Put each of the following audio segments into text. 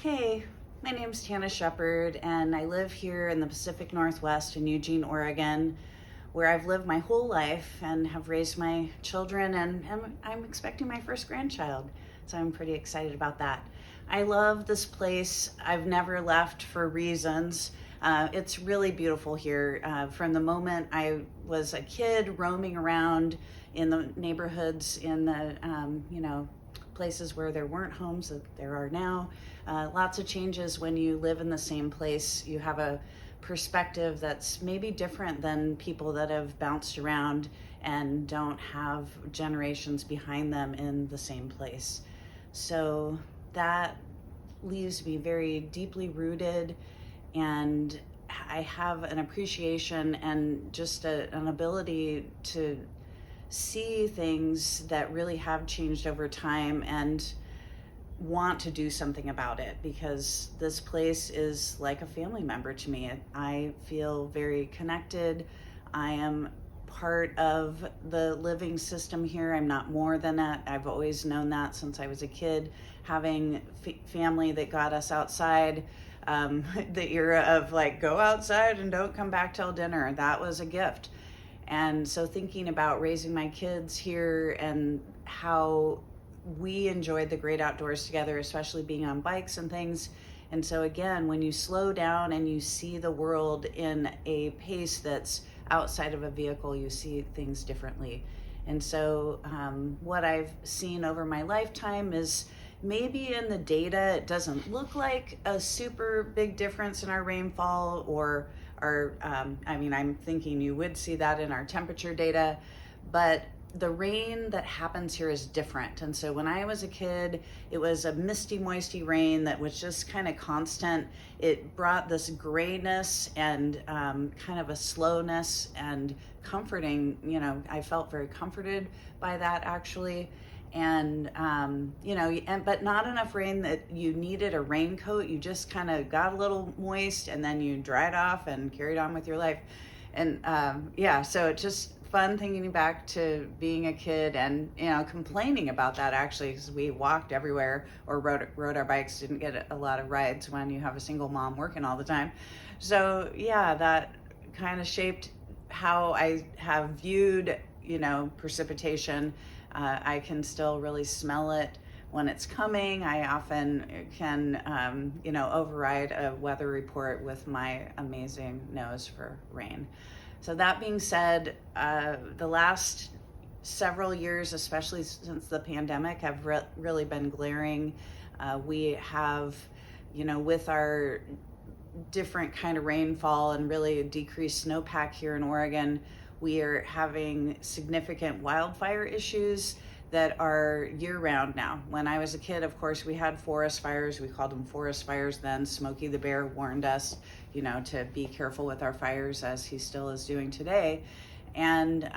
Hey, my name's Tana Shepard, and I live here in the Pacific Northwest in Eugene, Oregon, where I've lived my whole life and have raised my children, and I'm expecting my first grandchild, so I'm pretty excited about that. I love this place. I've never left for reasons. It's really beautiful here. From the moment I was a kid roaming around in the neighborhoods, in the, places where there weren't homes that there are now. Lots of changes when you live in the same place. You have a perspective that's maybe different than people that have bounced around and don't have generations behind them in the same place. So that leaves me very deeply rooted, and I have an appreciation and just an ability to see things that really have changed over time and want to do something about it, because this place is like a family member to me. I feel very connected. I am part of the living system here. I'm not more than that. I've always known that since I was a kid, having family that got us outside. The era of like, go outside and don't come back till dinner, that was a gift. And so thinking about raising my kids here and how we enjoyed the great outdoors together, especially being on bikes and things. And so again, when you slow down and you see the world in a pace that's outside of a vehicle, you see things differently. And so what I've seen over my lifetime is maybe in the data, it doesn't look like a super big difference in our rainfall or I'm thinking you would see that in our temperature data, but the rain that happens here is different. And so when I was a kid, it was a misty, moisty rain that was just kind of constant. It brought this grayness and kind of a slowness and comforting. I felt very comforted by that actually. And but not enough rain that you needed a raincoat. You just kind of got a little moist and then you dried off and carried on with your life. And so it's just fun thinking back to being a kid and complaining about that actually, because we walked everywhere or rode our bikes. Didn't get a lot of rides when you have a single mom working all the time. So that kind of shaped how I have viewed precipitation. I can still really smell it when it's coming. I often can, override a weather report with my amazing nose for rain. So that being said, the last several years, especially since the pandemic, have really been glaring. We have, with our different kind of rainfall and really a decreased snowpack here in Oregon, we are having significant wildfire issues that are year-round now. When I was a kid, of course, we had forest fires. We called them forest fires then. Smokey the Bear warned us, to be careful with our fires, as he still is doing today. And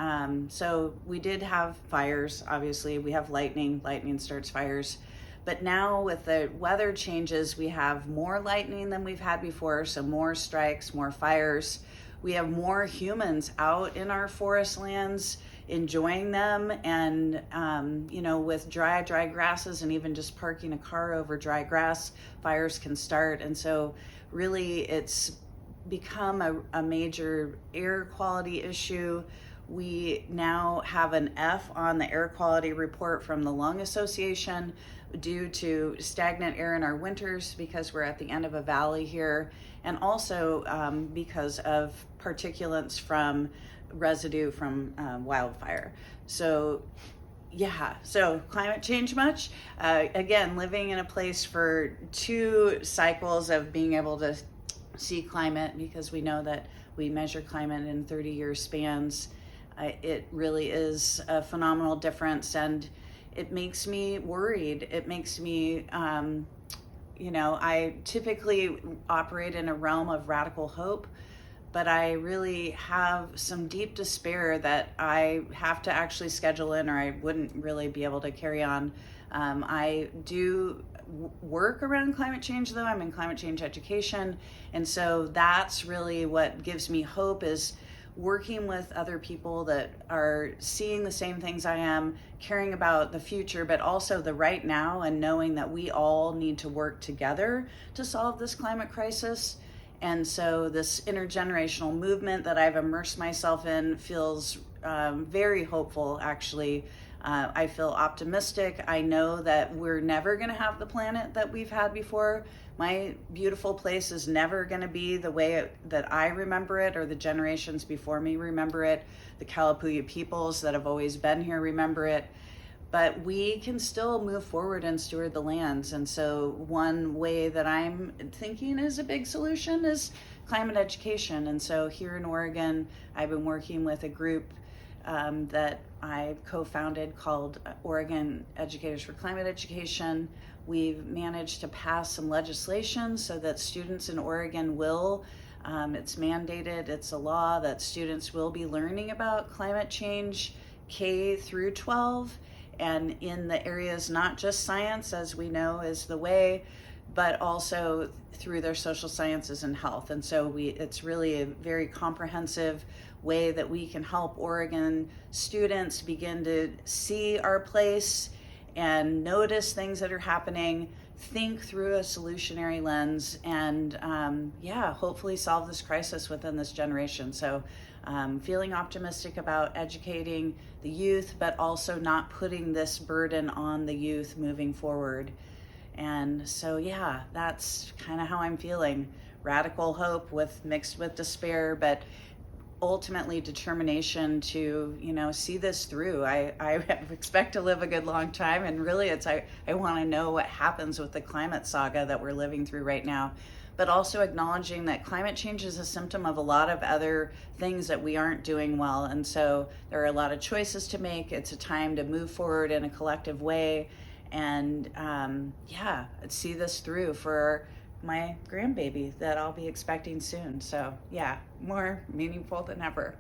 so we did have fires. Obviously, we have lightning. Lightning starts fires. But now with the weather changes, we have more lightning than we've had before, so more strikes, more fires. We have more humans out in our forest lands enjoying them, and with dry grasses and even just parking a car over dry grass, fires can start. And so really it's become a major air quality issue. We now have an F on the air quality report from the Lung Association due to stagnant air in our winters, because we're at the end of a valley here, and also because of particulates from residue from wildfire. So climate change much? Again, living in a place for 2 cycles of being able to see climate, because we know that we measure climate in 30-year spans. It really is a phenomenal difference, and it makes me worried. It makes me, I typically operate in a realm of radical hope, but I really have some deep despair that I have to actually schedule in, or I wouldn't really be able to carry on. I do work around climate change, though. I'm in climate change education, and so that's really what gives me hope, is working with other people that are seeing the same things I am, caring about the future, but also the right now, and knowing that we all need to work together to solve this climate crisis. And so this intergenerational movement that I've immersed myself in feels very hopeful, actually. I feel optimistic. I know that we're never going to have the planet that we've had before. My beautiful place is never going to be the way that I remember it, or the generations before me remember it. The Kalapuya peoples that have always been here remember it. But we can still move forward and steward the lands. And so one way that I'm thinking is a big solution is climate education. And so here in Oregon, I've been working with a group that I co-founded called Oregon Educators for Climate Education. We've managed to pass some legislation so that students in Oregon will, it's mandated, it's a law that students will be learning about climate change K through 12, and in the areas not just science, as we know is the way, but also through their social sciences and health. And so it's really a very comprehensive way that we can help Oregon students begin to see our place and notice things that are happening, think through a solutionary lens, and hopefully solve this crisis within this generation. So feeling optimistic about educating the youth, but also not putting this burden on the youth moving forward. And so, that's kind of how I'm feeling. Radical hope mixed with despair, but ultimately determination to, see this through. I expect to live a good long time, and really I want to know what happens with the climate saga that we're living through right now, but also acknowledging that climate change is a symptom of a lot of other things that we aren't doing well. And so there are a lot of choices to make. It's a time to move forward in a collective way, and see this through for my grandbaby that I'll be expecting soon. So more meaningful than ever.